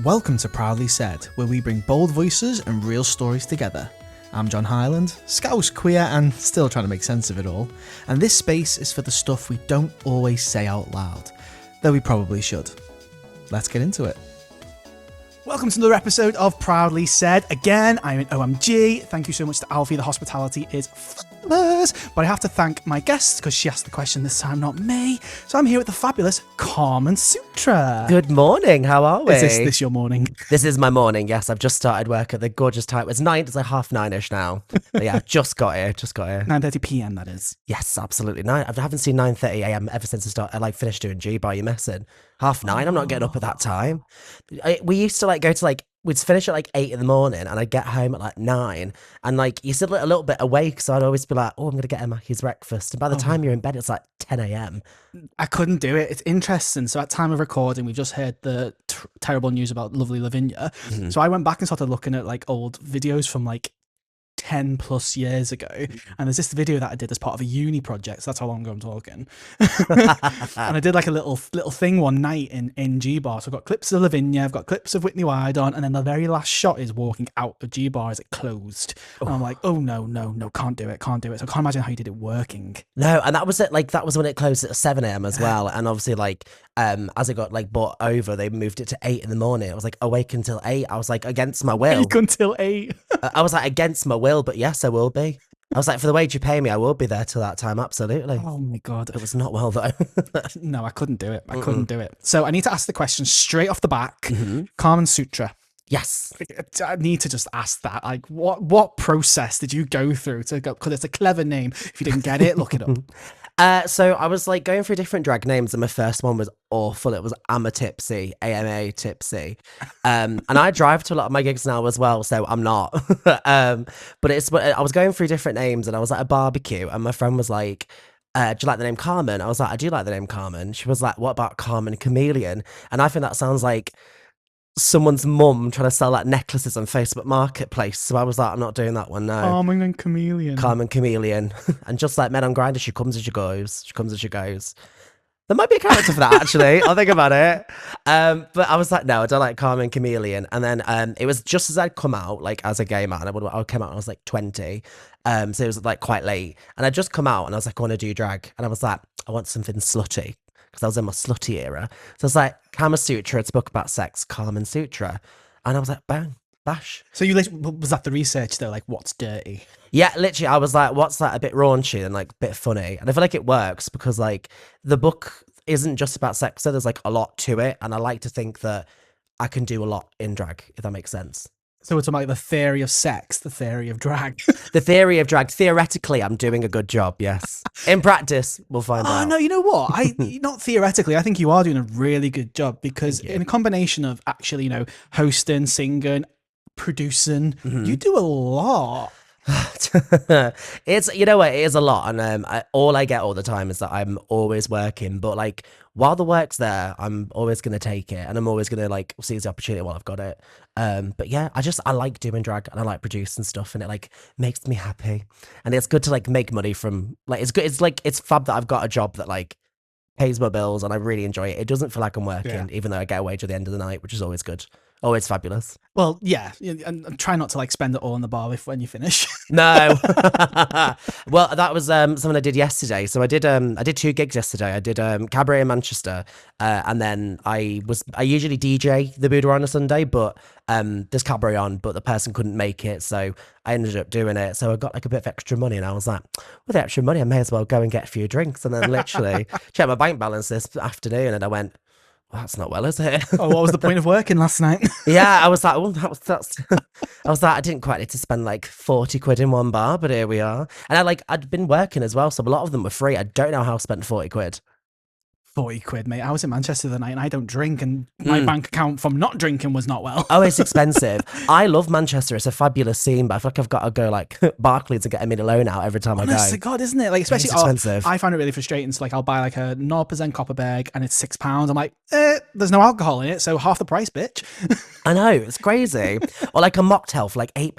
Welcome to Proudly Said, where we bring bold voices and real stories together. I'm John Hyland, Scouse, queer, and still trying to make sense of it all. And this space is for the stuff we don't always say out loud, though we probably should. Let's get into it. Welcome to another episode of Proudly Said. Again, I'm in OMG. Thank you so much to Alfie. The hospitality is fabulous. But I have to thank my guest because she asked the question this time, not me. So I'm here with the fabulous Carmen Sutra. Good morning. How are we? Is this your morning? This is my morning. Yes, I've just started work at the gorgeous time. It's like 9:30ish now. But yeah, just got here. 9:30 p.m. that is. Yes, absolutely. I haven't seen 9:30 a.m. ever since I finished doing G-Bar. You messing? 9:30. I'm not getting up at that time. We used to we'd finish at 8 in the morning and I'd get home at 9 and you're still a little bit awake, so I'd always be like, oh, I'm gonna get a Mackey's breakfast, and by the time you're in bed it's 10 a.m. I couldn't do it. It's interesting. So at time of recording we've just heard the terrible news about lovely Lavinia. So I went back and started looking at old videos from 10 plus years ago, and there's this video that I did as part of a uni project, so that's how long ago I'm talking. And I did a little thing one night in G-Bar, so I've got clips of Lavinia, I've got clips of Whitney Wydon, and then the very last shot is walking out of G-Bar as it closed. And I'm like, oh no, can't do it. So I can't imagine how you did it working. No, and that was it. That was when it closed at 7 a.m. as well, and obviously as it got bought over, they moved it to 8 in the morning. I was awake until 8. I was against my will. Awake until 8. I was against my will, but yes, I will be. I was for the wage you pay me, I will be there till that time. Absolutely. Oh my God. It was not well though. No, I couldn't do it. I couldn't do it. So I need to ask the question straight off the back. Carmen Sutra. Yes. I need to just ask that. What process did you go through to go? Because it's a clever name. If you didn't get it, look it up. So I was going through different drag names, and my first one was awful. It was AMA Tipsy, AMA Tipsy. And I drive to a lot of my gigs now as well, so I'm not. But I was going through different names, and I was at a barbecue, and my friend was like, do you like the name Carmen? I was like, I do like the name Carmen. She was like, what about Carmen Chameleon? And I think that sounds like someone's mum trying to sell necklaces on Facebook Marketplace. So I was like, I'm not doing that one, no. Carmen and Chameleon. Carmen Chameleon. And just like Men on Grindr, she comes as she goes. She comes as she goes. There might be a character for that, actually. I'll think about it. But I was like, no, I don't like Carmen Chameleon. And then it was just as I'd come out, as a gay man. I came out when I was 20. So it was quite late. And I'd just come out and I was like, I want to do drag. And I was like, I want something slutty, because I was in my slutty era. So I was like, Carmen Sutra, it's a book about sex, Carmen Sutra. And I was like, bang, bash. So was that the research though? What's dirty? Yeah, literally, I was like, what's that? A bit raunchy and a bit funny. And I feel like it works because the book isn't just about sex, so there's a lot to it. And I like to think that I can do a lot in drag, if that makes sense. So it's about the theory of sex, the theory of drag. The theory of drag. Theoretically, I'm doing a good job, yes. In practice, we'll find out. Oh, no, you know what? Not theoretically, I think you are doing a really good job, because in a combination of actually, hosting, singing, producing, you do a lot. It's, you know what, it is a lot, and all I get all the time is that I'm always working, but while the work's there, I'm always gonna take it, and I'm always gonna seize the opportunity while I've got it. But yeah, I like doing drag, and I like producing stuff, and it makes me happy, and it's good to make money from it's good. It's fab that I've got a job that pays my bills, and I really enjoy it. It doesn't feel like I'm working, even though I get a wage at the end of the night, which is always good. Always fabulous. Well, yeah, and try not to spend it all on the bar when you finish. No. Well, that was something I did yesterday. So I did 2 gigs yesterday. I did cabaret in Manchester, and then I usually DJ the Boudoir on a Sunday, but there's cabaret on, but the person couldn't make it, so I ended up doing it. So I got a bit of extra money, and I was like, with the extra money, I may as well go and get a few drinks. And then literally checked my bank balance this afternoon, and I went, that's not well, is it? Oh, what was the point of working last night? Yeah, I was like, well, that's. I was like, I didn't quite need to spend 40 quid in one bar, but here we are. And I'd been working as well, so a lot of them were free. I don't know how I spent 40 quid. 40 quid, mate. I was in Manchester the night and I don't drink, and my bank account from not drinking was not well. Oh, it's expensive. I love Manchester. It's a fabulous scene, but I feel like I've got to go Barclays to get a mini loan out every time I go. Honest to God, isn't it? Especially, it's expensive. I find it really frustrating. So I'll buy a 0% copper bag and it's £6. I'm like, there's no alcohol in it, so half the price, bitch. I know, it's crazy. Or a mocktail for £8.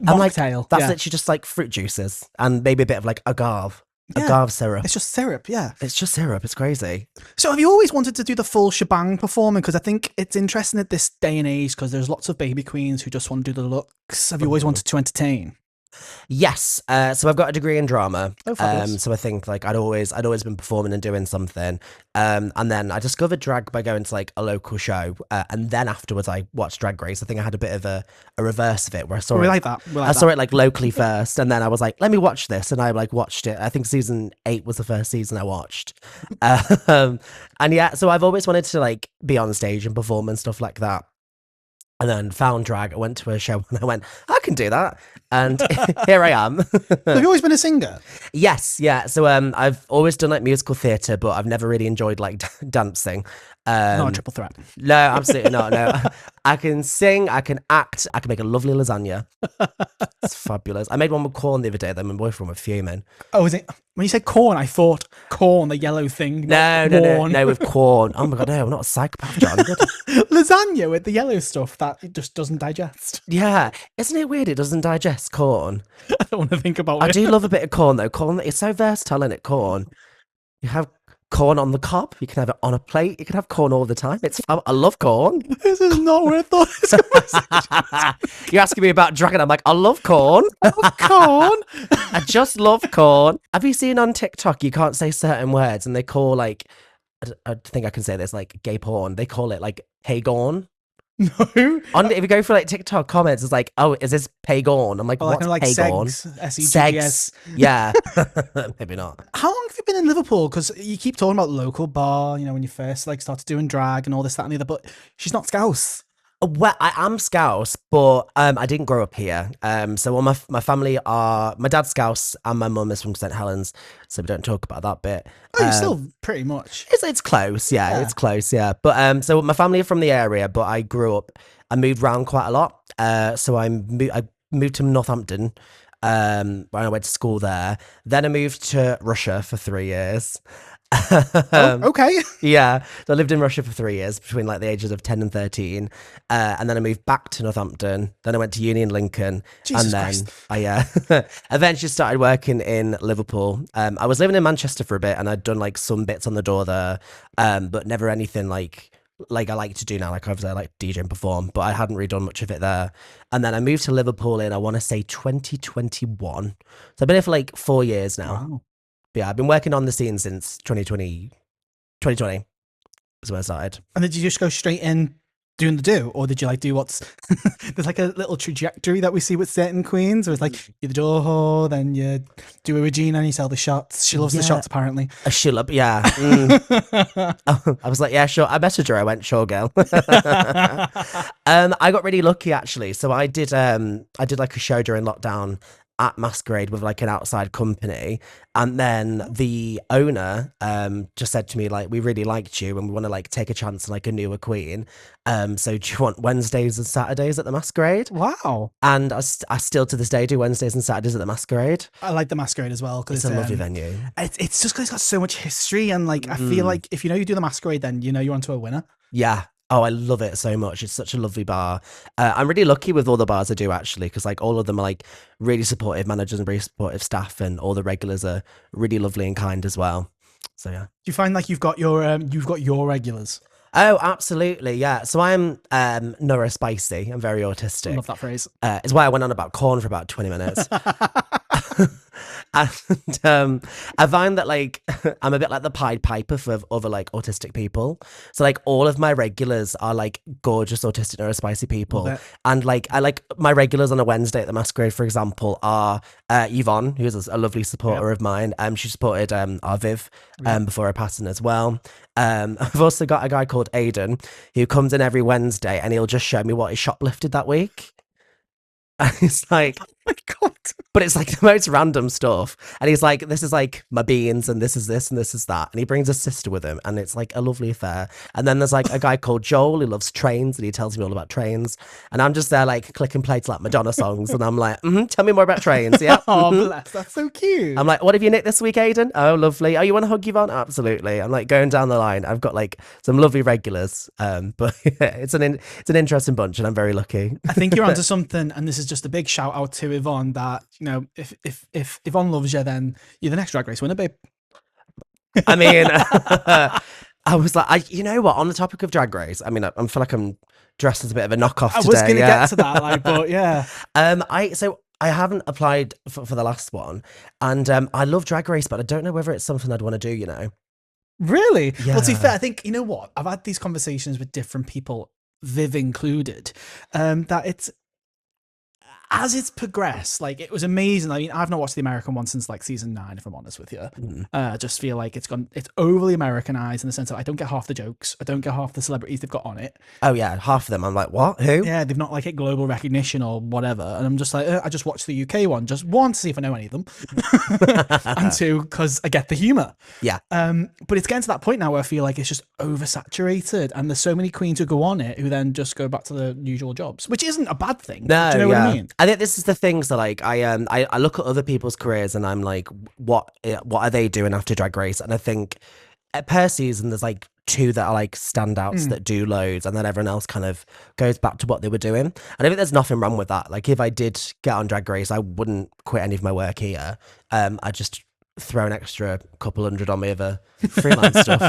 Mocktail. That's literally just fruit juices and maybe a bit of agave. agave syrup. It's just syrup, yeah. It's just syrup. It's crazy. So have you always wanted to do the full shebang performing? Because I think it's interesting at this day and age because there's lots of baby queens who just want to do the looks. Have you always wanted to entertain? Yes. So I've got a degree in drama. Oh, fabulous. So I think like I'd always been performing and doing something. And then I discovered drag by going to like a local show. And then afterwards I watched Drag Race. I think I had a bit of a reverse of it where I saw We it. like that. We like I saw that. it like locally first, and then I was like, let me watch this. And I like watched it. I think season 8 was the first season I watched. And yeah, so I've always wanted to like be on stage and perform and stuff like that. And then found drag. I went to a show and I went, I can do that. And here I am. Have you always been a singer? Yes, yeah. So I've always done like musical theatre, but I've never really enjoyed like dancing. Not a triple threat. No, absolutely not. No, I can sing, I can act, I can make a lovely lasagna. It's fabulous. I made one with corn the other day. Then my boyfriend was fuming. Oh, is it? When you said corn, I thought corn, the yellow thing. No, with corn. Oh my god, no, I'm not a psychopath, John. Lasagna with the yellow stuff that it just doesn't digest. Yeah, isn't it weird? It doesn't digest corn. I don't want to think about it. I do love a bit of corn though. Corn, it's so versatile, in it? Corn. You have corn on the cob. You can have it on a plate. You can have corn all the time. I love corn. This is not where I thought this was. You're asking me about dragon. I'm like, I love corn. Corn. I just love corn. Have you seen on TikTok? You can't say certain words, and they call like, I think I can say this, like gay porn. They call it like pagon. No. If you go for like TikTok comments, it's like, oh, is this pagon? I'm like, Or what's like pagon? segs. S-E-G-S. Yeah. Maybe not. How long have you been in Liverpool? Because you keep talking about local bar, you know, when you first like started doing drag and all this, that, and the other, but she's not Scouse. Well, I am Scouse, but I didn't grow up here. So all my family are, my dad's Scouse and my mum is from St Helens, so we don't talk about that bit. Oh, you're still pretty much. It's close, yeah, it's close, yeah. But so my family are from the area, but I moved around quite a lot. So I moved to Northampton when I went to school there. Then I moved to Russia for 3 years. Okay. Yeah, so I lived in Russia for 3 years between like the ages of 10 and 13, and then I moved back to Northampton. Then I went to uni in Lincoln, Jesus and then Christ. I eventually started working in Liverpool. I was living in Manchester for a bit, and I'd done like some bits on the door there, but never anything like I like to do now. Like obviously I like DJ and perform, but I hadn't really done much of it there. And then I moved to Liverpool in, I want to say 2021. So I've been here for like 4 years now. Wow. But yeah, I've been working on the scene since 2020 is when I started. And did you just go straight in doing the do, or did you like do what's there's like a little trajectory that we see with certain queens where it's like you're the door whore, then you do a Regina and you sell the shots. She loves the shots apparently. A shillup, yeah. I was like, yeah, sure. I messaged her. I went, sure, girl. I got really lucky actually. So I did like a show during lockdown at Masquerade with like an outside company, and then the owner just said to me like, we really liked you and we want to like take a chance on like a newer queen, so do you want Wednesdays and Saturdays at the Masquerade? Wow. And I still to this day do Wednesdays and Saturdays at the Masquerade. I like the Masquerade as well because It's a lovely venue. It's just because it's got so much history, and like I feel like if you do the Masquerade, then you know you're onto a winner. Yeah. Oh, I love it so much. It's such a lovely bar. I'm really lucky with all the bars I do actually, because like all of them are like really supportive managers and really supportive staff, and all the regulars are really lovely and kind as well. So yeah. Do you find like you've got your regulars? Oh, absolutely, yeah. So I'm neurospicy. I'm very autistic. I love that phrase. It's why I went on about corn for about 20 minutes. And I find that like I'm a bit like the Pied Piper for other like autistic people. So like all of my regulars are like gorgeous autistic neurospicy people, and like I like my regulars on a Wednesday at the Masquerade, for example, are Yvonne, who is a lovely supporter of mine. She supported our Viv before her passing as well. I've also got a guy called Aiden who comes in every Wednesday and he'll just show me what he shoplifted that week. And it's like, oh my God. But it's like the most random stuff. And he's like, this is like my beans, and this is this, and this is that. And he brings his sister with him, and it's like a lovely affair. And then there's like a guy called Joel who loves trains, and he tells me all about trains. And I'm just there like clicking play to like Madonna songs. And I'm like, tell me more about trains. Yeah. Oh, bless. That's so cute. I'm like, what have you nicked this week, Aiden? Oh, lovely. Oh, you want to hug Yvonne? Absolutely. I'm like going down the line. I've got like some lovely regulars. But yeah, it's an interesting bunch, and I'm very lucky. I think you're onto something, and this is just a big shout out to Yvonne, that that, you know, if Yvonne loves you, then you're the next Drag Race winner, babe. I mean, I was like, you know what? On the topic of Drag Race, I mean, I feel like I'm dressed as a bit of a knockoff I today. was gonna yeah. get to that, like, but yeah. I haven't applied for the last one, and I love Drag Race, but I don't know whether it's something I'd want to do. You know? Really? Well, to be Yeah. fair, I think, you know what? I've had these conversations with different people, Viv included, that it's, as it's progressed, like, it was amazing. I mean, I've not watched the American one since like season 9, if I'm honest with you. I just feel like it's overly Americanized in the sense that I don't get half the jokes. I don't get half the celebrities they've got on it. Oh yeah, half of them. I'm like, what? Who? Yeah, they've not like hit global recognition or whatever. And I'm just like, I just watched the UK one, just one, to see if I know any of them, and two, because I get the humor. Yeah. But it's getting to that point now where I feel like it's just oversaturated, and there's so many queens who go on it who then just go back to their usual jobs, which isn't a bad thing. No, do you know what I mean? I think this is the things that like I look at other people's careers and I'm like, what are they doing after Drag Race? And I think per season there's like 2 that are like standouts that do loads, and then everyone else kind of goes back to what they were doing. And I think there's nothing wrong with that. Like if I did get on Drag Race, I wouldn't quit any of my work here. I just throw an extra couple hundred on me of a freelance stuff.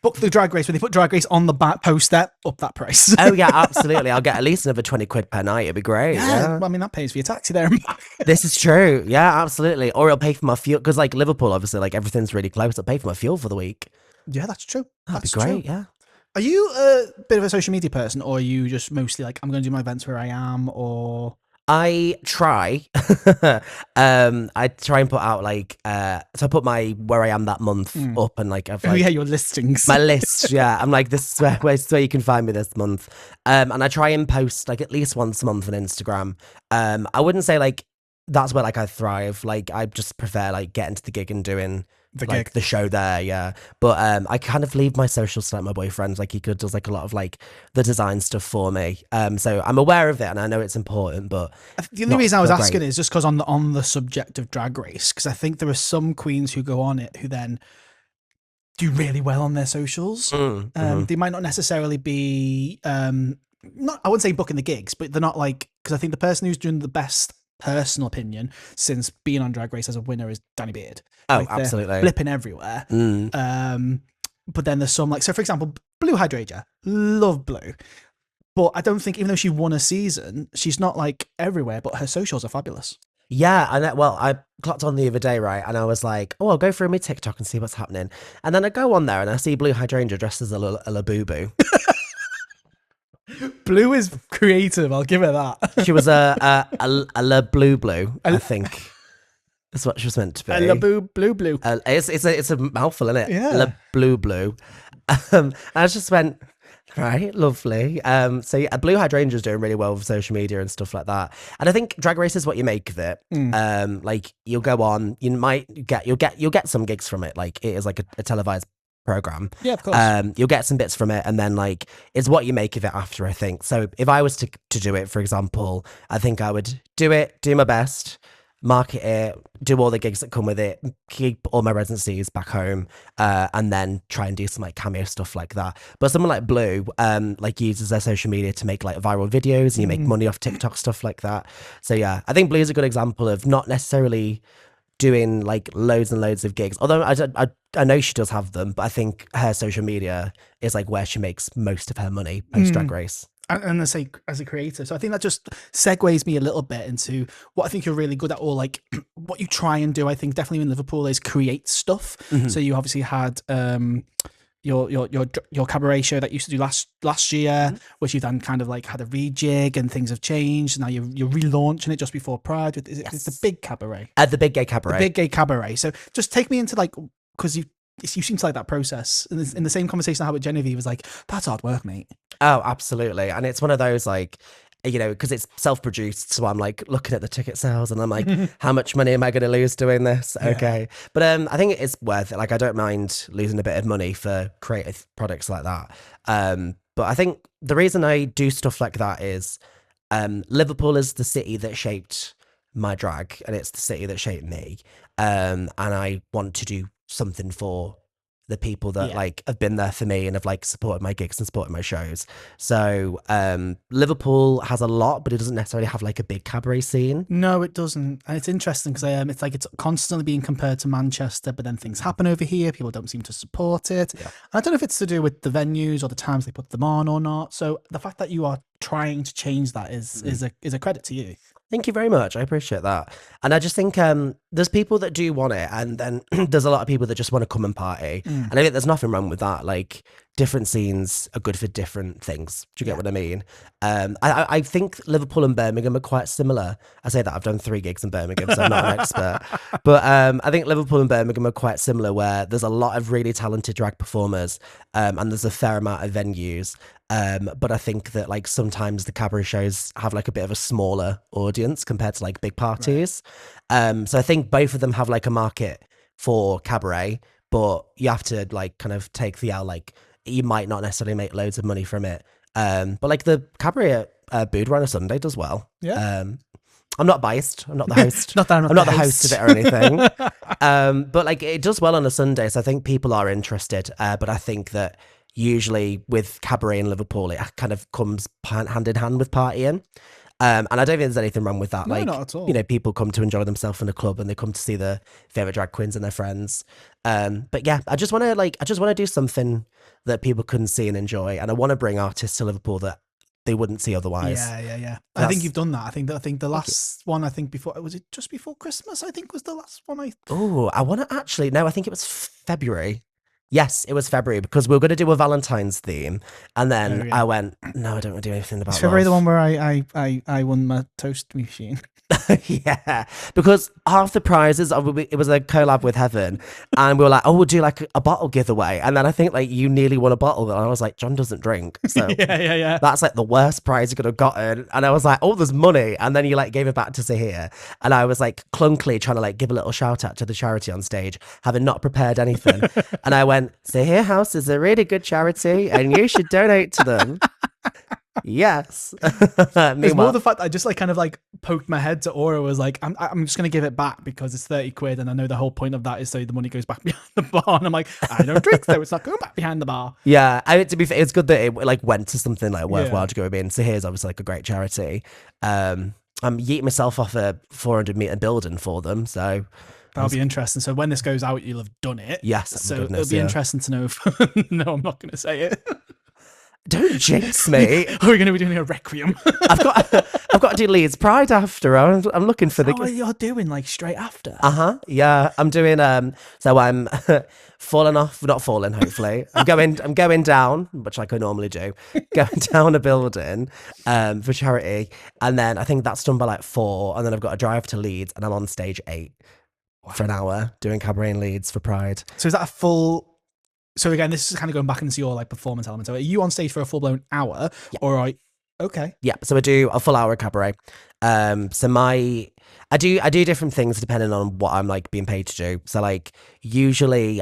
Book the Drag Race. When they put Drag Race on the back poster, up that price. Oh yeah, absolutely. I'll get at least another 20 quid per night. It'd be great. Yeah, well, I mean, that pays for your taxi there and back. This is true. Yeah, absolutely. Or it'll pay for my fuel, because like Liverpool, obviously, like everything's really close. It'll pay for my fuel for the week. Yeah, that's true. That'd That's be great. true. Yeah. Are you a bit of a social media person, or are you just mostly like, I'm going to do my events where I am, or... I try. I try and put out like so I put my where I am that month up, and like I've Oh like, yeah, your listings. my list. Yeah, I'm like, this is where you can find me this month. And I try and post like at least once a month on Instagram. I wouldn't say like that's where like I thrive. Like I just prefer like getting to the gig and doing The like gig. the show there, yeah. But I kind of leave my socials to like my boyfriend. Like he does like a lot of like the design stuff for me. So I'm aware of it and I know it's important, but The only reason I was not asking great. is just because on the subject of Drag Race, because I think there are some queens who go on it who then do really well on their socials. They might not necessarily be not, I wouldn't say booking the gigs, but they're not like, because I think the person who's doing the best, personal opinion, since being on Drag Race as a winner, is Danny Beard. Oh, Like, they're absolutely. flipping everywhere. But then there's some like, so for example, Blue Hydrangea, love Blue. But I don't think, even though she won a season, she's not like everywhere, but her socials are fabulous. Yeah, and well, I clocked on the other day, right? And I was like, oh, I'll go through my TikTok and see what's happening. And then I go on there and I see Blue Hydrangea dressed as a Labubu. Blue is creative, I'll give her that. She was a La Blue Blue, I think. That's what she was meant to be. Blue. It's a mouthful, isn't it? Yeah. La Blue. I just went, right, lovely. So yeah, Blue Hydrangea is doing really well with social media and stuff like that. And I think Drag Race is what you make of it. Like you'll go on, you'll get some gigs from it. Like it is like a televised program. Yeah, of course. You'll get some bits from it, and then like it's what you make of it after, I think. So if I was to do it, for example, I think I would do my best, market it, do all the gigs that come with it, keep all my residencies back home, and then try and do some like cameo stuff like that. But someone like Blue, like uses their social media to make like viral videos, and you make money off TikTok, stuff like that. So yeah, I think Blue is a good example of not necessarily doing like loads and loads of gigs, although I know she does have them, but I think her social media is like where she makes most of her money post Drag Race. And I say, as a creator, so I think that just segues me a little bit into what I think you're really good at, or like what you try and do. I think definitely in Liverpool is create stuff. So you obviously had your cabaret show that you used to do last year, which you then kind of like had a rejig and things have changed. Now you're relaunching it just before Pride. It's the big cabaret, At the Big Gay Cabaret. the big gay cabaret. So just take me into like, because you seem to like that process. And in the same conversation I had with Genevieve, was like, that's hard work, mate. Oh, absolutely. And it's one of those like, you know, because it's self-produced, so I'm like looking at the ticket sales and I'm like, how much money am I going to lose doing this? Okay. But I think it's worth it. Like I don't mind losing a bit of money for creative products like that. But I think the reason I do stuff like that is Liverpool is the city that shaped my drag, and it's the city that shaped me. And I want to do something for the people that Yeah. like have been there for me and have like supported my gigs and supported my shows. So Liverpool has a lot, but it doesn't necessarily have like a big cabaret scene. No, it doesn't, and it's interesting because it's like it's constantly being compared to Manchester, but then things happen over here. People don't seem to support it. Yeah. I don't know if it's to do with the venues or the times they put them on or not. So the fact that you are trying to change that is a credit to you. Thank you very much. I appreciate that. And I just think there's people that do want it, and then there's a lot of people that just want to come and party. And I think there's nothing wrong with that. Like, different scenes are good for different things. Do you get what I mean? I think Liverpool and Birmingham are quite similar. I say that I've done 3 gigs in Birmingham, so I'm not an expert. But I think Liverpool and Birmingham are quite similar, where there's a lot of really talented drag performers, and there's a fair amount of venues. But I think that like sometimes the cabaret shows have like a bit of a smaller audience compared to like big parties. So I think both of them have like a market for cabaret, but you have to like kind of take the L. Like, you might not necessarily make loads of money from it. But like the cabaret at Boudoir on a Sunday does well. Yeah. I'm not biased. I'm not the host. Not that I'm not the host of it or anything. But like it does well on a Sunday, so I think people are interested. But I think that usually with cabaret in Liverpool, it kind of comes hand in hand with partying. And I don't think there's anything wrong with that. No, like, not at all. you know, people come to enjoy themselves in a club and they come to see their favorite drag queens and their friends. But yeah, I just want to do something that people couldn't see and enjoy. And I want to bring artists to Liverpool that they wouldn't see otherwise. Yeah. I think you've done that. I think the last one, was it just before Christmas? I think was the last one Oh, I want to actually, no, I think it was February. Yes, it was February, because we were going to do a Valentine's theme, and then I went, no, I don't want to do anything about February, love. the one where I won my toast machine. Yeah, because half the prizes, it was a collab with Heaven, and we were like, oh, we'll do like a bottle giveaway, and then I think like you nearly won a bottle, and I was like, John doesn't drink, so yeah. that's like the worst prize you could have gotten. And I was like, oh, there's money, and then you like gave it back to Sahir, and I was like clunkily trying to like give a little shout out to the charity on stage, having not prepared anything, and I went, Sahir House is a really good charity, and you should donate to them. Yes. It's more the fact that I just like kind of like poked my head to Aura, was like, I'm just gonna give it back because it's 30 quid, and I know the whole point of that is so the money goes back behind the bar, and I'm like, I don't drink, so it's not going back behind the bar. Yeah, to be fair, it's good that it like went to something like worthwhile to go in. So here's obviously like a great charity. I'm yeeting myself off a 400-meter building for them, so that'll be interesting. So when this goes out, you'll have done it. Yes, so it'll be interesting to know if no, I'm not going to say it. Don't jinx me. We're going to be doing a requiem. I've got to do Leeds Pride after. I'm looking for the. What you're doing like straight after? Yeah, I'm doing. So I'm falling off, not falling. Hopefully, I'm going down, which like I normally do. Going down a building, for charity, and then I think that's done by like 4, and then I've got to drive to Leeds, and I'm on stage 8 for an hour doing cabaret in Leeds for Pride. So is that a full? So again, this is kind of going back into your like performance element. So are you on stage for a full blown hour, or are you... Okay? Yeah, so I do a full hour cabaret. So I do different things depending on what I'm like being paid to do. So like usually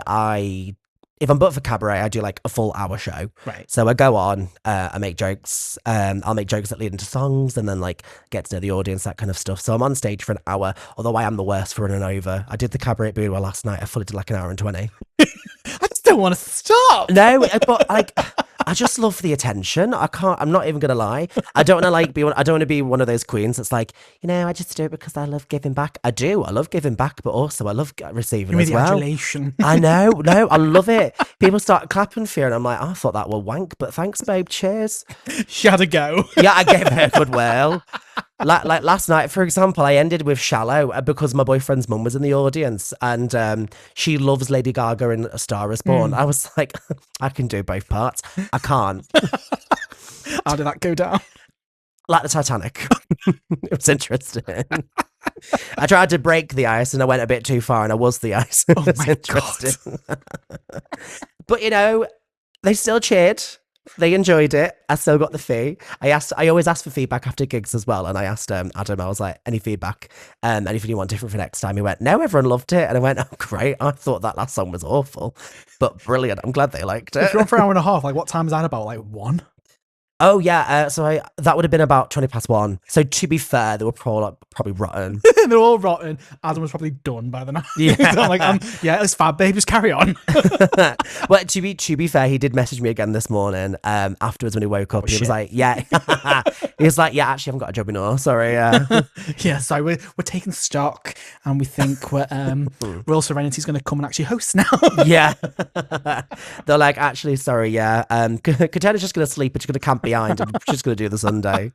if I'm booked for cabaret, I do like a full hour show. Right. So I go on, I make jokes. I'll make jokes that lead into songs, and then like get to know the audience, that kind of stuff. So I'm on stage for an hour, although I am the worst for running over. I did the cabaret boudoir last night. I fully did like an hour and 20. I just don't want to stop. No, but like I just love the attention. I'm not even gonna lie. I don't want to be one of those queens that's like, I just do it because I love giving back. I do. I love giving back, but also I love receiving as well. Adulation. I know. No, I love it. People start clapping for you, and I'm like, I thought that were wank, but thanks, babe. Cheers. She had a go. Yeah, I gave her a good whirl. Like last night, for example, I ended with Shallow because my boyfriend's mum was in the audience, and she loves Lady Gaga in A Star Is Born. I was like, I can do both parts. I can't. How did that go down? Like the Titanic. It was interesting. I tried to break the ice, and I went a bit too far, and I was the ice. It was interesting. But they still cheered. They enjoyed it. I still got the fee. I always ask for feedback after gigs as well. And I asked Adam, I was like, any feedback? Anything you want different for next time? He went, no, everyone loved it. And I went, oh, great. I thought that last song was awful, but brilliant. I'm glad they liked it. If you're on for an hour and a half, like what time is that about? Like 1? Oh yeah, so that would have been about 1:20. So to be fair, they were probably rotten. They're all rotten. Adam was probably done by the night. Yeah. So I'm like, yeah, it's fab, babe. Just carry on. Well, to be fair, he did message me again this morning. Afterwards when he woke up, he was shit. like, yeah, he was like, yeah, actually, I haven't got a job anymore. Sorry. Yeah, so we're taking stock, and we think Royal Serenity's going to come and actually host now. Yeah. They're like, actually, sorry, yeah. Katena's just gonna sleep, but she's gonna camp behind and she's gonna do the Sunday.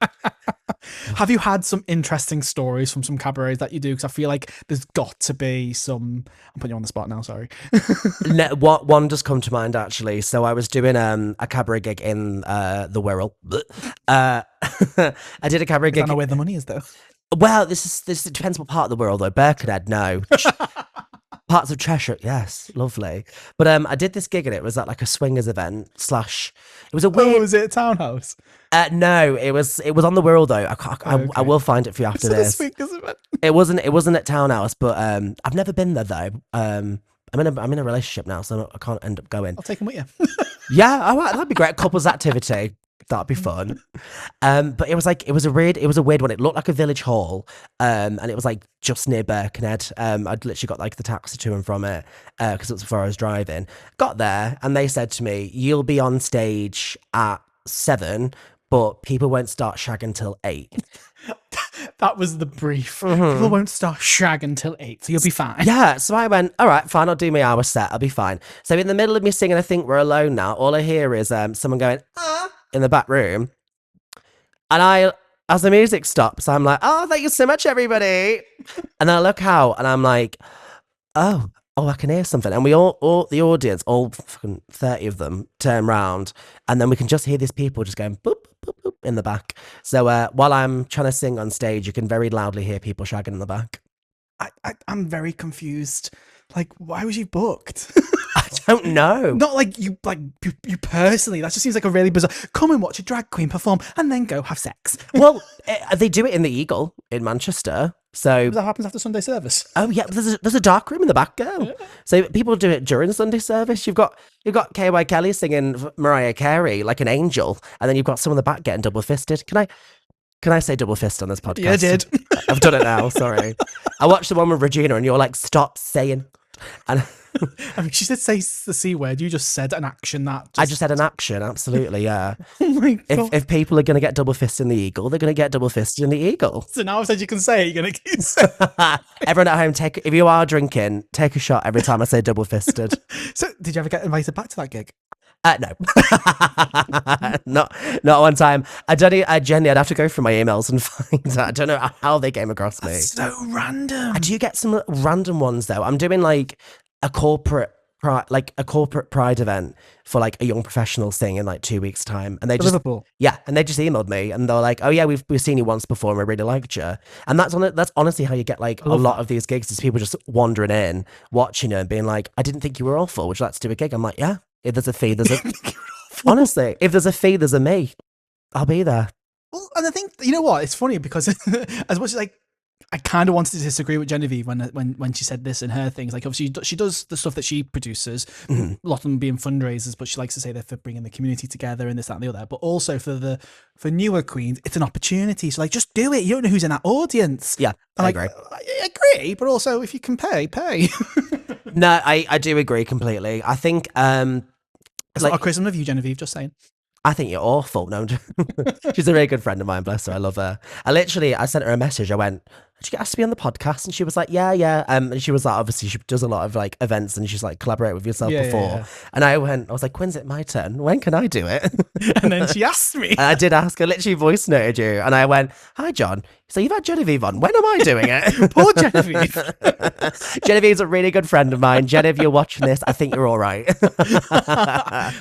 Have you had some interesting stories from some cabarets that you do? Because I feel like there's got to be some. I'm putting you on the spot now. Sorry. What one does come to mind actually? So I was doing a cabaret gig in the Wirral. I did a cabaret I gig. don't know where the money is though. Well, this depends what part of the world though. Birkenhead, no. Parts of Cheshire, yes, lovely. But I did this gig and it was at like a swingers event slash. It was a weird. Oh, was it a townhouse? No, it was on the Wirral though. I will find it for you after this. It wasn't at Townhouse, but I've never been there though. I'm in a relationship now, so I can't end up going. I'll take him with you. Yeah, that'd be great. Couples activity. That'd be fun. But it was a weird one. It looked like a village hall. And it was like just near Birkenhead. I'd literally got like the taxi to and from it, because it was before I was driving. Got there and they said to me, "You'll be on stage at 7, but people won't start shag until 8." That was the brief. People won't start shag until 8, so you'll be fine. Yeah, so I went, all right, fine, I'll do my hour set, I'll be fine. So in the middle of me singing I Think We're Alone Now, all I hear is someone going, in the back room. And as the music stops, I'm like, oh, thank you so much, everybody. And then I look out and I'm like, oh, I can hear something. And we all the audience, all fucking 30 of them, turn round. And then we can just hear these people just going, boop, boop, boop, in the back. So while I'm trying to sing on stage, you can very loudly hear people shagging in the back. I'm very confused. Like, why was you booked? I don't know. Not like you personally. That just seems like a really bizarre. Come and watch a drag queen perform and then go have sex. Well, they do it in the Eagle in Manchester. So That happens after Sunday service. oh yeah, there's a dark room in the back, girl. So people do it during Sunday service. You've got KY Kelly singing Mariah Carey like an angel, and then you've got someone in the back getting double fisted. Can I say double fist on this podcast? Yeah, I did. I've done it now. Sorry. I watched the one with Regina, and you're like, stop saying. And I mean, she did say the C word. You just said an action that. I just said an action. Absolutely, yeah. Oh my god! If people are going to get double fisted in the Eagle, they're going to get double fisted in the Eagle. So now I've said you can say it. You're gonna keep saying. Everyone at home, if you are drinking, take a shot every time I say double fisted. So, did you ever get invited back to that gig? No, not one time. I genuinely, I'd have to go through my emails and find out. I don't know how they came across me. That's so random. I do get some random ones though. I'm doing like a corporate pride event for like a young professionals thing in like 2 weeks time, and they just Liverpool. Yeah, and they just emailed me and they're like, oh yeah, we've seen you once before and we really liked you. And that's honestly how you get like a lot of these gigs, is people just wandering in, watching you and being like, I didn't think you were awful, would you like to do a gig? I'm like, yeah, if there's a fee, there's a honestly, if there's a fee, there's a me. I'll be there. Well, and I think, you know what, it's funny because as much as like I kind of wanted to disagree with Genevieve when she said this in her things. Like, obviously, she does the stuff that she produces, a lot of them being fundraisers, but she likes to say they're for bringing the community together and this, that, and the other. But also for newer queens, it's an opportunity. So, like, just do it. You don't know who's in that audience. Yeah, I like, agree. I agree, but also if you can pay. No, I do agree completely. I think It's like, not a criticism of you, Genevieve, just saying. I think you're awful. No, she's a really good friend of mine. Bless her. I love her. I sent her a message. I went, did you get asked to be on the podcast? And she was like, yeah. And she was like, obviously she does a lot of like events and she's like collaborate with yourself before. Yeah. And I was like, when's it my turn? When can I do it? And then she asked me. And I did ask her, literally voice noted you. And I went, hi, John. So you've had Genevieve on. When am I doing it? Poor Genevieve. Genevieve's a really good friend of mine. Genevieve, you're watching this. I think you're all right.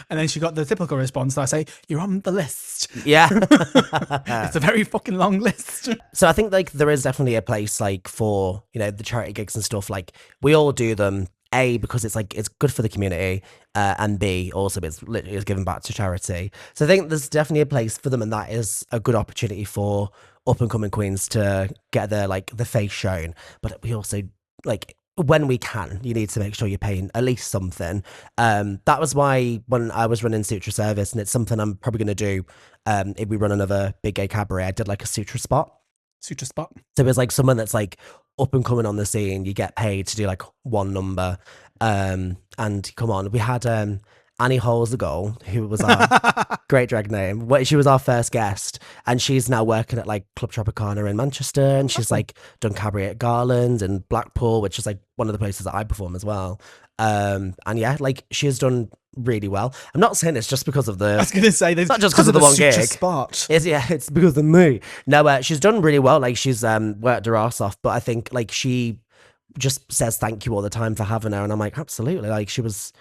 And then she got the typical response. I say, you're on the list. Yeah. It's a very fucking long list. So I think like there is definitely a place like for, you know, the charity gigs and stuff. Like we all do them. A, because it's like it's good for the community, and B, also it's giving back to charity. So I think there's definitely a place for them, and that is a good opportunity for up and coming queens to get their like the face shown. But we also like when we can, you need to make sure you're paying at least something. That was why when I was running Sutra service, and it's something I'm probably going to do if we run another big gay cabaret, I did like a Sutra spot. Sutra spot. So it's like someone that's like up and coming on the scene, you get paid to do like one number. And come on, we had Annie Holes the Goal, who was our great drag name. She was our first guest, and she's now working at like Club Tropicana in Manchester, and she's like done cabaret at Garland and Blackpool, which is like one of the places that I perform as well. And yeah, like she has done really well. I'm not saying it's just because of the. I was going to say, it's not just because of the one Sutra gig. spot. It's because of me. No, she's done really well. Like she's worked her ass off, but I think like she just says thank you all the time for having her, and I'm like, absolutely. Like she was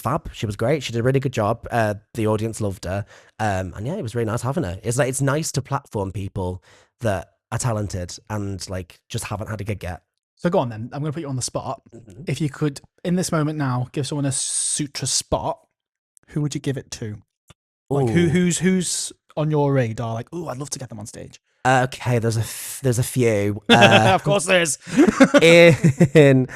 fab. She was great. She did a really good job. The audience loved her. And yeah, it was really nice having her. It's like, it's nice to platform people that are talented and like just haven't had a gig yet. So go on then. I'm going to put you on the spot. If you could, in this moment now, give someone a Sutra spot, who would you give it to? Like who's on your radar? Like, oh, I'd love to get them on stage. Okay, there's a few. Of course there is. in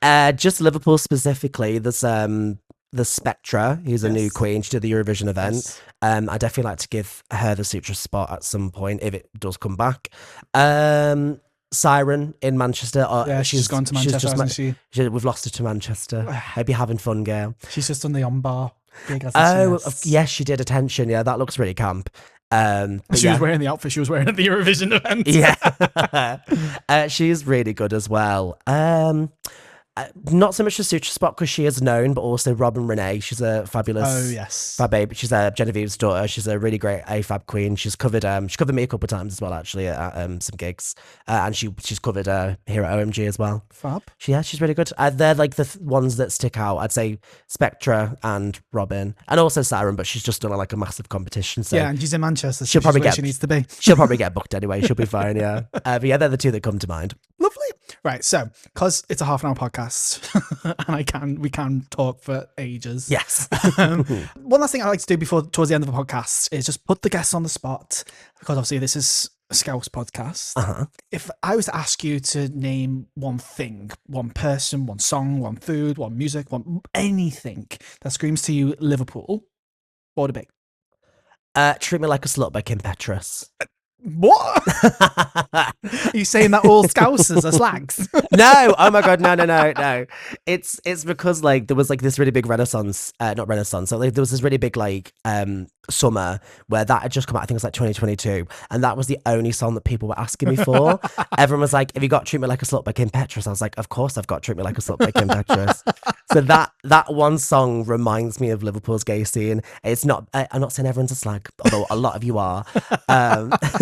just Liverpool specifically, there's the Spectra, who's a new queen. She did the Eurovision event. Yes. I'd definitely like to give her the Sutra spot at some point if it does come back. Siren in Manchester. Yeah, she's gone to Manchester, hasn't she? We've lost her to Manchester. Hope you're having fun, girl. She's just done the on-bar gig. Yes, she did Attention. Yeah, that looks really camp. She was wearing the outfit she was wearing at the Eurovision event. Yeah. She's really good as well. Not so much the Sutra spot because she is known, but also Robin Renee. She's a fabulous fab babe. She's Genevieve's daughter. She's a really great AFAB queen. She's covered me a couple of times as well, actually, at some gigs. And she's covered here at OMG as well. Fab. She's really good. They're like the ones that stick out. I'd say Spectra and Robin, and also Siren, but she's just done like a massive competition. So yeah, and she's in Manchester. So she'll probably get. She needs to be. She'll probably get booked anyway. She'll be fine. Yeah. But yeah, they're the two that come to mind. Lovely. Right, so because it's a half-an-hour podcast, and we can talk for ages. Yes. One last thing I like to do towards the end of the podcast is just put the guests on the spot, because obviously this is a Scouse podcast. If I was to ask you to name one thing, one person, one song, one food, one music, one anything that screams to you Liverpool, what would it be? Treat Me Like a Slut by Kim Petras. What? Are you saying that all Scousers are slags? No, oh my god, no. It's because like there was like this really big renaissance, not renaissance. So like, there was this really big like summer where that had just come out. I think it was like 2022, and that was the only song that people were asking me for. Everyone was like, "Have you got Treat Me Like a Slut by Kim Petras?" I was like, "Of course I've got Treat Me Like a Slut by Kim Petras." So that one song reminds me of Liverpool's gay scene. It's not. I'm not saying everyone's a slag, although a lot of you are.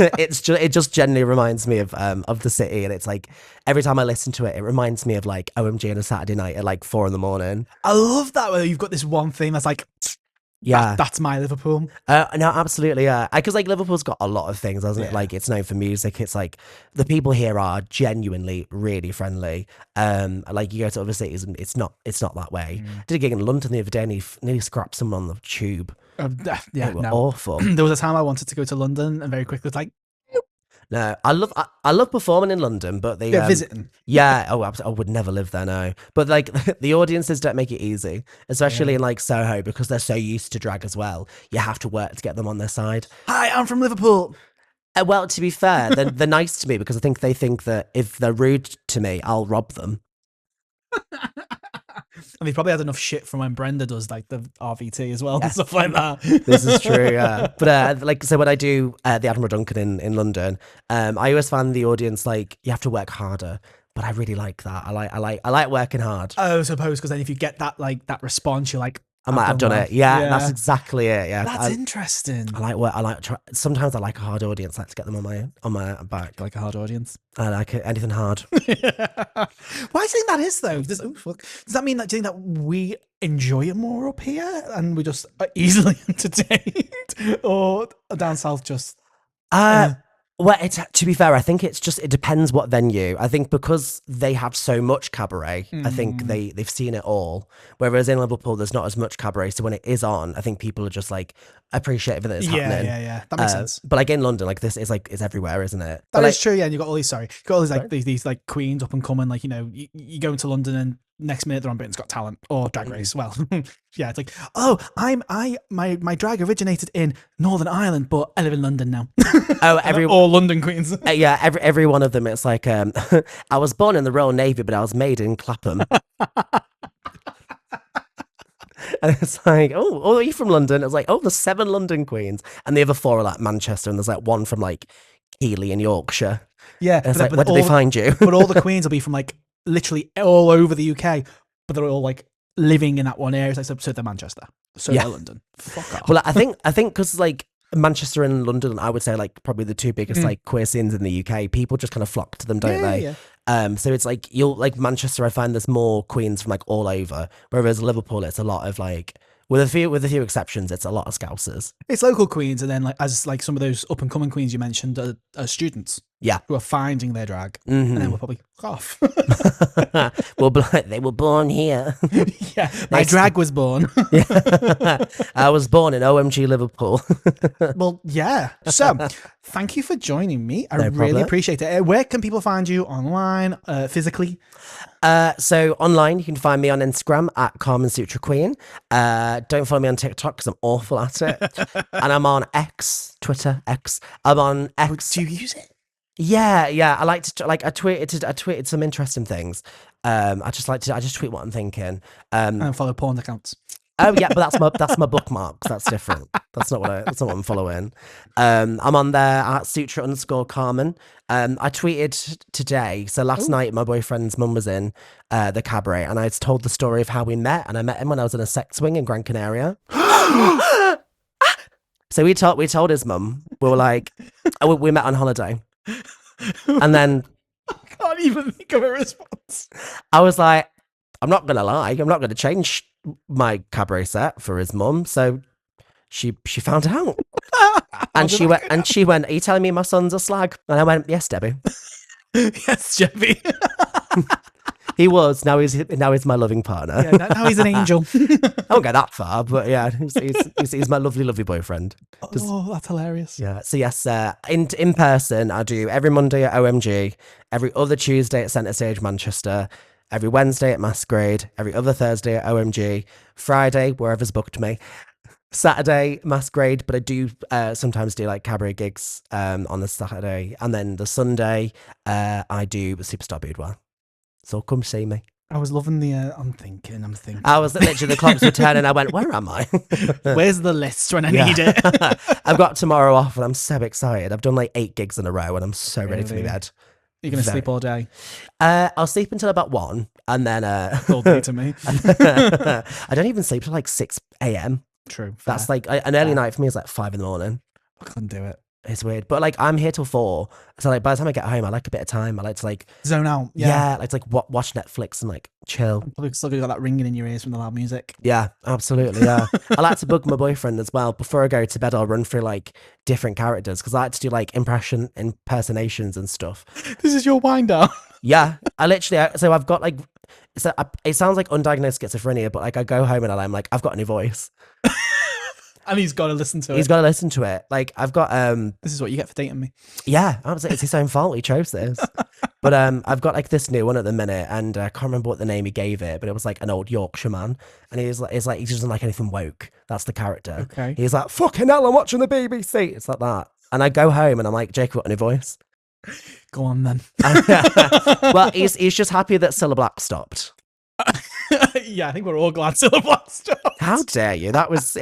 It just generally reminds me of the city, and it's like every time I listen to it, it reminds me of like OMG on a Saturday night at like 4 a.m. I love that where you've got this one thing that's like, yeah, that's my Liverpool. No, absolutely, yeah. Because like Liverpool's got a lot of things, hasn't it? Like it's known for music. It's like the people here are genuinely really friendly. Like you go to other cities and it's not that way. I did a gig in London the other day and nearly scrapped someone on the tube. Yeah, awful. There was a time I wanted to go to London and very quickly was like, no, I love performing in London, but the visiting. Yeah, I would never live there, no. But like the audiences don't make it easy, especially in like Soho, because they're so used to drag as well. You have to work to get them on their side. Hi, I'm from Liverpool. Well, to be fair, they're nice to me because I think they think that if they're rude to me, I'll rob them. And they probably had enough shit from when Brenda does like the RVT as well and stuff like that. This is true, yeah. But like, so when I do the Admiral Duncan in London, I always find the audience like you have to work harder. But I really like that. I like working hard. Oh, I suppose because then if you get that like that response, you're like, I might have done it. Yeah, that's exactly it. Yeah, that's interesting. I like work. Sometimes I like a hard audience. I like to get them on my back. Like a hard audience. I like it. Anything hard. Why do you think that is though? Does that mean that? Do you think that we enjoy it more up here and we just are easily entertained, or down south just? Well, to be fair, I think it depends what venue. I think because they have so much cabaret, I think they've seen it all. Whereas in Liverpool, there's not as much cabaret. So when it is on, I think people are just like appreciative that it's happening. Yeah. That makes sense. But like in London, like this is like it's everywhere, isn't it? That is true. Yeah, and you got all these. Sorry, you got all these like these like queens up and coming. Like you go into London and next minute they're on Britain's Got Talent or Drag Race. Well, yeah, it's like, oh, my drag originated in Northern Ireland, but I live in London now. Oh, all London queens. Yeah, every one of them. It's like I was born in the Royal Navy, but I was made in Clapham. And it's like, oh, are you from London? It's like, oh, there's 7 London queens, and the other 4 are like Manchester, and there's like 1 from like Keighley in Yorkshire. Yeah, and it's like, where did they find you? But all the queens will be from like literally all over the UK, but they're all like living in that one area. It's like, so they're Manchester, so they're London. Fuck off. Well, I think because like Manchester and London, I would say like probably the 2 biggest like queer scenes in the UK. People just kind of flock to them, don't they? Yeah. So it's like Manchester. I find there's more queens from like all over, whereas Liverpool, it's a lot of like with a few exceptions, it's a lot of Scousers. It's local queens, and then like as like some of those up and coming queens you mentioned are students. Yeah, who are finding their drag, and then we're probably off. Well, they were born here. Yeah, my drag was born. I was born in OMG Liverpool. Well, yeah. So, thank you for joining me. I really appreciate it. Where can people find you online, physically? So online, you can find me on Instagram at Carmen Sutra Queen. Don't follow me on TikTok because I'm awful at it. And I'm on Twitter X. I'm on X. Do you use it? Yeah. I like to I tweeted some interesting things. I just tweet what I'm thinking. And follow porn accounts. Oh yeah, but that's my bookmarks. That's different. That's not what I'm following. I'm on there at Sutra_Carmen. I tweeted today. So last night, my boyfriend's mum was in the cabaret, and I told the story of how we met. And I met him when I was in a sex swing in Gran Canaria. So we told his mum. We were like, we met on holiday, and then I can't even think of a response. I was like, I'm not gonna lie, I'm not gonna change my cabaret set for his mum. So she found out, and she went, are you telling me my son's a slag? And I went, yes, Debbie. Yes, Debbie. He was. Now he's my loving partner. Yeah, now he's an angel. I won't go that far, but yeah, he's my lovely, lovely boyfriend. Oh, that's hilarious. Yeah. So yes, in person, I do every Monday at OMG, every other Tuesday at Centre Stage Manchester, every Wednesday at Masquerade, every other Thursday at OMG, Friday wherever's booked me, Saturday Masquerade, but I do sometimes do like cabaret gigs on the Saturday, and then the Sunday I do Superstar Boudoir. So come see me. I was loving the. I'm thinking. I was literally, the clocks were turning. I went, where am I? Where's the list when I need it? I've got tomorrow off, and I'm so excited. I've done like 8 gigs in a row, and I'm so ready for bed. You're gonna sleep all day? I'll sleep until about 1, and then all day to me. I don't even sleep till like 6 a.m. True. Fair. That's like an early night for me is like 5 a.m. I couldn't do it. It's weird, but like I'm here till 4, so like by the time I get home, I like a bit of time. I like to like zone out. Yeah, I like to like watch Netflix and like chill. Probably still got that ringing in your ears from the loud music. Yeah, absolutely. Yeah, I like to bug my boyfriend as well. Before I go to bed, I'll run through like different characters because I like to do like impersonations and stuff. This is your wind down. Yeah, I literally. So I've got like, it sounds like undiagnosed schizophrenia, but like I go home and I'm like, I've got a new voice. And he's got to listen to it. He's got to listen to it. Like I've got This is what you get for dating me. Yeah, absolutely. It's his own fault. He chose this. But I've got like this new one at the minute, and I can't remember what the name he gave it, but it was like an old Yorkshire man, and he doesn't like anything woke. That's the character. Okay. He's like, fucking hell, I'm watching the BBC. It's like that. And I go home and I'm like, Jake, what a new voice. Go on then. Well, he's just happy that Cilla Black stopped. Yeah, I think we're all glad Cilla Black stopped. How dare you? It was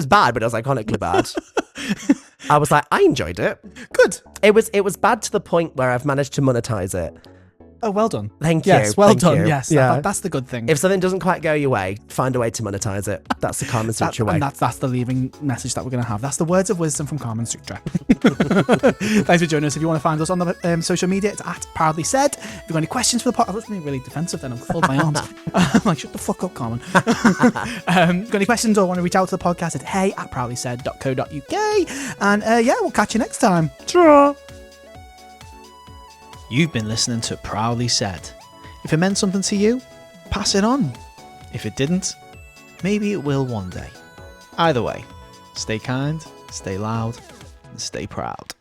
bad, but it was iconically bad. I was like, I enjoyed it. Good. It was bad to the point where I've managed to monetize it. Oh, well done. Thank you. Yes, well Thank done. you. Yes, yeah. That's the good thing. If something doesn't quite go your way, find a way to monetize it. That's the Carmen Sutra way. And that's the leaving message that we're going to have. That's the words of wisdom from Carmen Sutra. Thanks for joining us. If you want to find us on the social media, it's at Proudly Said. If you've got any questions for the podcast, I was being really defensive then. I'm folding my arms. I'm like, shut the fuck up, Carmen. Got any questions or want to reach out to the podcast at hey@proudlysaid.co.uk. And yeah, we'll catch you next time. Ta-ra! You've been listening to Proudly Said. If it meant something to you, pass it on. If it didn't, maybe it will one day. Either way, stay kind, stay loud, and stay proud.